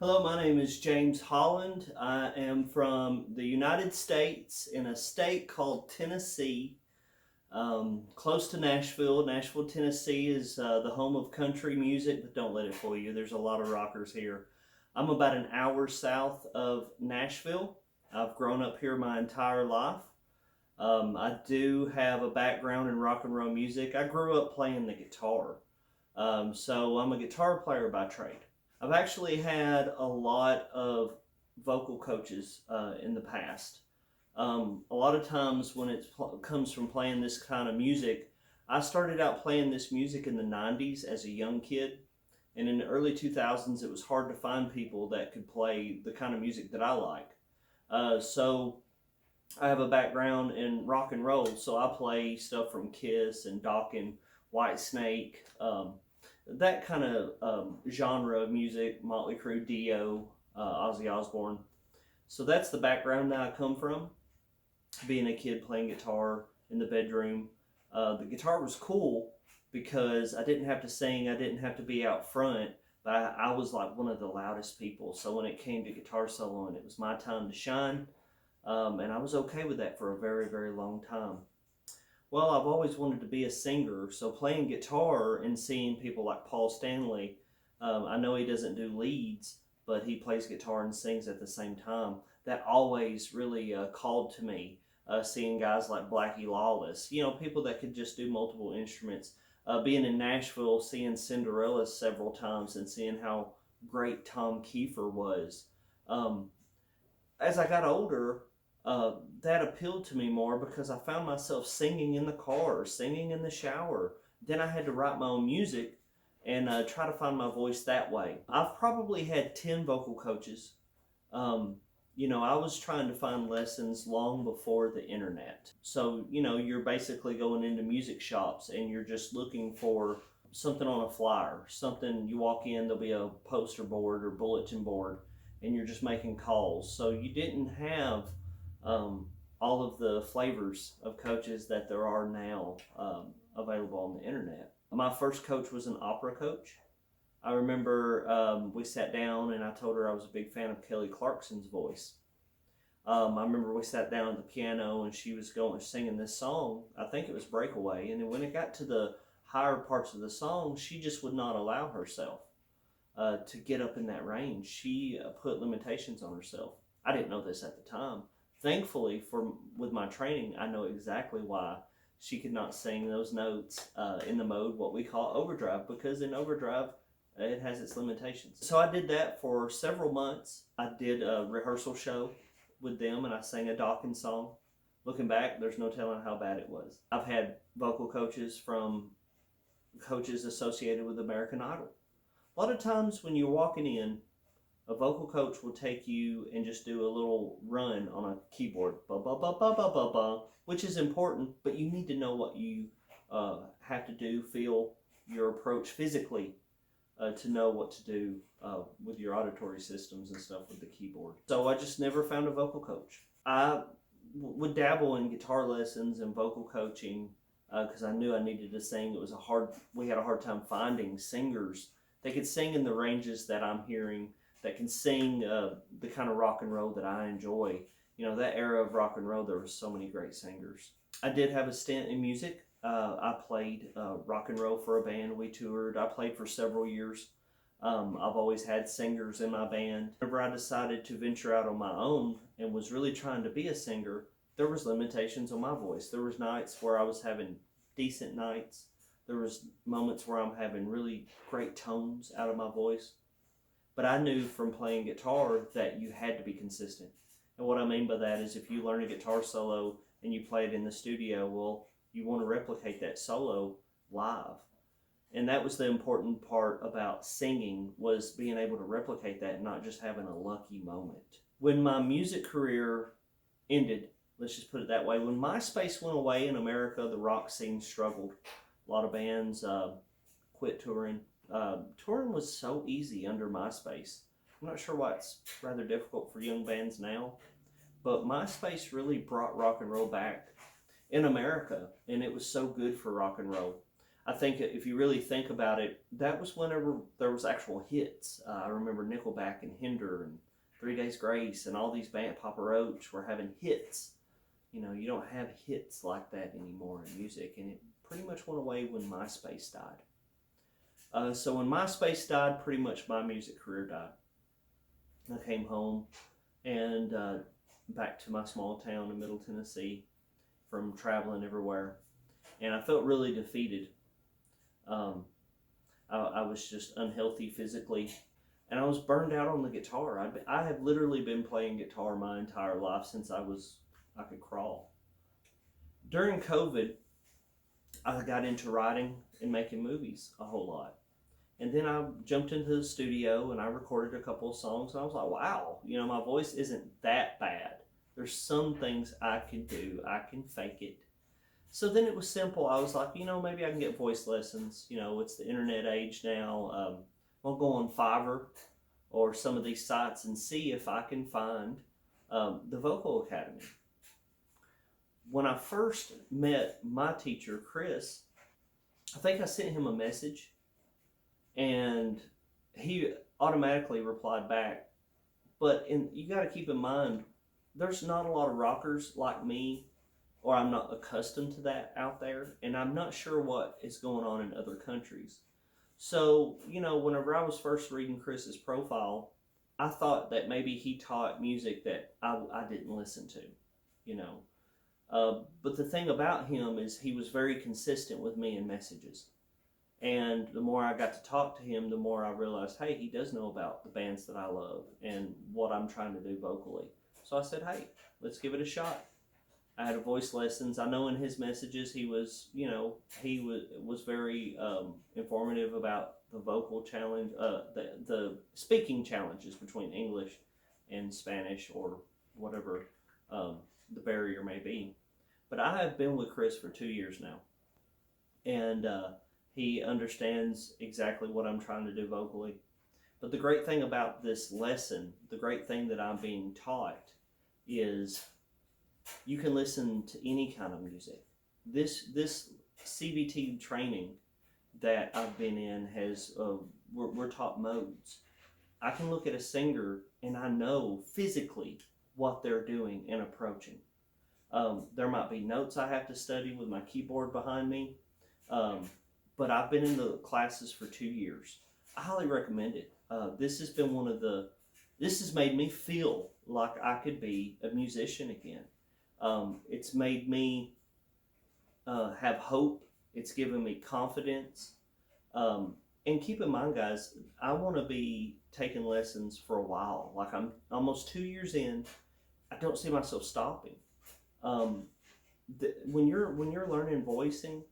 Hello, my name is James Holland. I am from the United States in a state called Tennessee, close to Nashville. Nashville, Tennessee is the home of country music, but don't let it fool you. There's a lot of rockers here. I'm about an hour south of Nashville. I've grown up here my entire life. I do have a background in rock and roll music. I grew up playing the guitar, so I'm a guitar player by trade. I've actually had a lot of vocal coaches in the past. A lot of times when it comes from playing this kind of music, I started out playing this music in the 90s as a young kid. And in the early 2000s, it was hard to find people that could play the kind of music that I like. So I have a background in rock and roll, so I play stuff from Kiss and Dokken, Whitesnake, that kind of genre of music, Motley Crue, Dio, Ozzy Osbourne. So that's the background that I come from, being a kid playing guitar in the bedroom. The guitar was cool because I didn't have to sing, I didn't have to be out front, but I was like one of the loudest people. So when it came to guitar soloing, it was my time to shine, and I was okay with that for a very, very long time. Well, I've always wanted to be a singer, so playing guitar and seeing people like Paul Stanley, I know he doesn't do leads, but he plays guitar and sings at the same time. That always really called to me, seeing guys like Blackie Lawless, people that could just do multiple instruments. Being in Nashville, seeing Cinderella several times and seeing how great Tom Kiefer was. Um, as I got older, that appealed to me more because I found myself singing in the car, singing in the shower. Then I had to write my own music and try to find my voice that way. I've probably had 10 vocal coaches. I was trying to find lessons long before the internet. So, you're basically going into music shops and you're just looking for something on a flyer, something you walk in, there'll be a poster board or bulletin board, and you're just making calls. So you didn't have um, all of the flavors of coaches that there are now available on the internet. My first coach was an opera coach. I remember we sat down and I told her I was a big fan of Kelly Clarkson's voice. I remember we sat down at the piano and she was going singing this song. I think it was Breakaway. And then when it got to the higher parts of the song, she just would not allow herself to get up in that range. She put limitations on herself. I didn't know this at the time. Thankfully, with my training, I know exactly why she could not sing those notes in the mode what we call overdrive, because in overdrive it has its limitations. So I did that for several months. I did a rehearsal show with them and I sang a Dokken song. Looking back, there's no telling how bad it was. I've had vocal coaches from coaches associated with American Idol. A lot of times when you're walking in, a vocal coach will take you and just do a little run on a keyboard, ba ba ba ba ba ba ba, which is important, but you need to know what you have to do, feel your approach physically to know what to do with your auditory systems and stuff with the keyboard. So I just never found a vocal coach. I would dabble in guitar lessons and vocal coaching because I knew I needed to sing. We had a hard time finding singers that could sing in the ranges that I'm hearing, that can sing the kind of rock and roll that I enjoy. That era of rock and roll, there were so many great singers. I did have a stint in music. I played rock and roll for a band. We toured. I played for several years. I've always had singers in my band. Whenever I decided to venture out on my own and was really trying to be a singer, there was limitations on my voice. There was nights where I was having decent nights. There was moments where I'm having really great tones out of my voice. But I knew from playing guitar that you had to be consistent. And what I mean by that is if you learn a guitar solo and you play it in the studio, well, you want to replicate that solo live. And that was the important part about singing, was being able to replicate that and not just having a lucky moment. When my music career ended, let's just put it that way, when MySpace went away in America, the rock scene struggled. A lot of bands quit touring. Touring was so easy under MySpace. I'm not sure why it's rather difficult for young bands now, but MySpace really brought rock and roll back in America, and it was so good for rock and roll. I think if you really think about it, that was whenever there was actual hits. I remember Nickelback and Hinder and 3 Days Grace and all these band, Papa Roach were having hits. You know, you don't have hits like that anymore in music, and it pretty much went away when MySpace died. So when MySpace died, pretty much my music career died. I came home and back to my small town in Middle Tennessee from traveling everywhere, and I felt really defeated. I was just unhealthy physically, and I was burned out on the guitar. I have literally been playing guitar my entire life since I could crawl. During COVID, I got into writing and making movies a whole lot. And then I jumped into the studio and I recorded a couple of songs, and I was like, wow, you know, my voice isn't that bad. There's some things I can do. I can fake it. So then it was simple. I was like, you know, maybe I can get voice lessons. You know, it's the internet age now. I'll go on Fiverr or some of these sites and see if I can find the Vocal Academy. When I first met my teacher, Chris, I think I sent him a message, and he automatically replied back. But you got to keep in mind, there's not a lot of rockers like me, or I'm not accustomed to that out there, and I'm not sure what is going on in other countries. So, you know, whenever I was first reading Chris's profile, I thought that maybe he taught music that I didn't listen to, you know. But the thing about him is he was very consistent with me in messages. And the more I got to talk to him, the more I realized, hey, he does know about the bands that I love and what I'm trying to do vocally. So I said, hey, let's give it a shot. I had voice lessons. I know in his messages he was, you know, he was very informative about the vocal challenge, the speaking challenges between English and Spanish or whatever the barrier may be. But I have been with Chris for 2 years now, and he understands exactly what I'm trying to do vocally. But the great thing about this lesson, the great thing that I'm being taught, is you can listen to any kind of music. This CBT training that I've been in has we're taught modes. I can look at a singer and I know physically what they're doing and approaching. There might be notes I have to study with my keyboard behind me, but I've been in the classes for 2 years. I highly recommend it. This has been this has made me feel like I could be a musician again. It's made me have hope. It's given me confidence. And keep in mind, guys, I want to be taking lessons for a while. Like, I'm almost 2 years in. I don't see myself stopping. When you're learning voicing,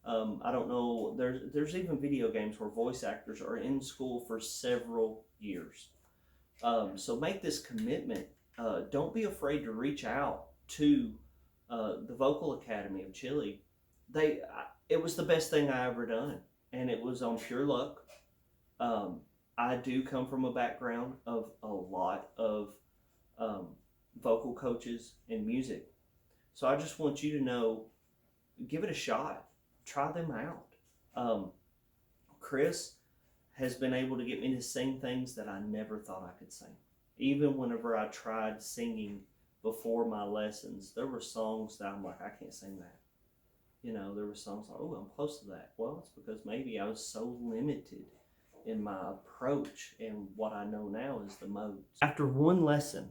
I don't know. There's even video games where voice actors are in school for several years. So make this commitment. Don't be afraid to reach out to the Vocal Academy of Chile. It was the best thing I ever done, and it was on pure luck. I do come from a background of a lot of vocal coaches and music, so I just want you to know, give it a shot, try them out. Chris has been able to get me to sing things that I never thought I could sing. Even whenever I tried singing before my lessons, there were songs that I'm like, I can't sing that. You know, there were songs like, oh, I'm close to that. Well, it's because maybe I was so limited in my approach, and what I know now is the modes. After one lesson,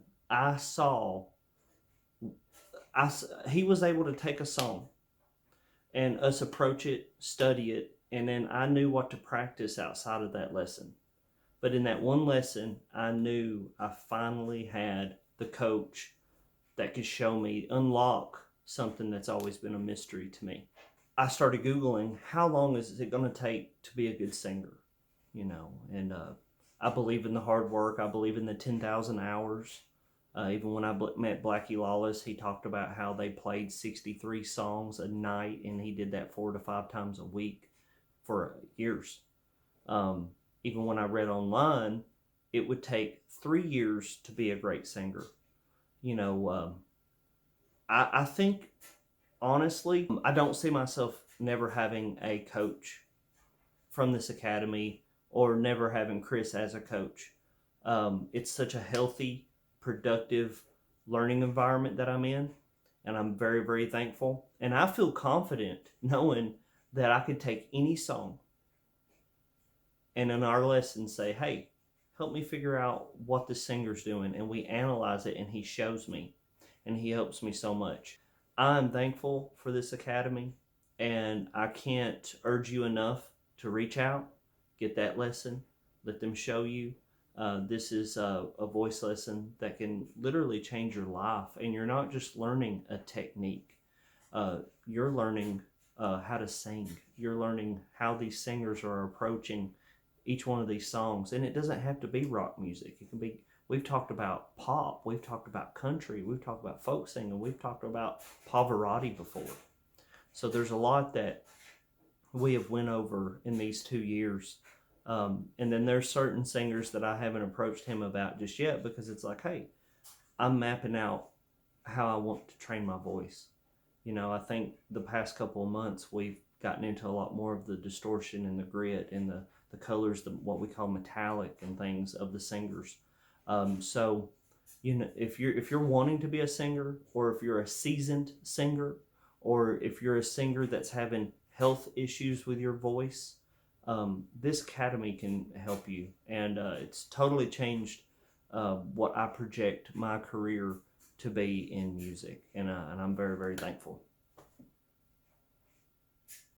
he was able to take a song and us approach it, study it, and then I knew what to practice outside of that lesson. But in that one lesson, I knew I finally had the coach that could show me, unlock something that's always been a mystery to me. I started Googling, how long is it going to take to be a good singer? You know, and I believe in the hard work. I believe in the 10,000 hours. Even when I met Blackie Lawless, he talked about how they played 63 songs a night, and he did that 4 to 5 times a week for years. Even when I read online, it would take 3 years to be a great singer. You know, I think, honestly, I don't see myself never having a coach from this academy or never having Chris as a coach. It's such a healthy, productive learning environment that I'm in, and I'm very, very thankful. And I feel confident knowing that I could take any song and in our lesson say, hey, help me figure out what the singer's doing. And we analyze it, and he shows me, and he helps me so much. I'm thankful for this academy, and I can't urge you enough to reach out, get that lesson, let them show you. This is a voice lesson that can literally change your life, and you're not just learning a technique. You're learning how to sing. You're learning how these singers are approaching each one of these songs, and it doesn't have to be rock music. It can be. We've talked about pop. We've talked about country. We've talked about folk singing. We've talked about Pavarotti before. So there's a lot that we have went over in these 2 years. And then there's certain singers that I haven't approached him about just yet, because it's like, hey, I'm mapping out how I want to train my voice. I think the past couple of months we've gotten into a lot more of the distortion and the grit and the colors, what we call metallic and things of the singers. So, if you're wanting to be a singer, or if you're a seasoned singer, or if you're a singer that's having health issues with your voice, this academy can help you, and it's totally changed what I project my career to be in music, and I'm very, very thankful.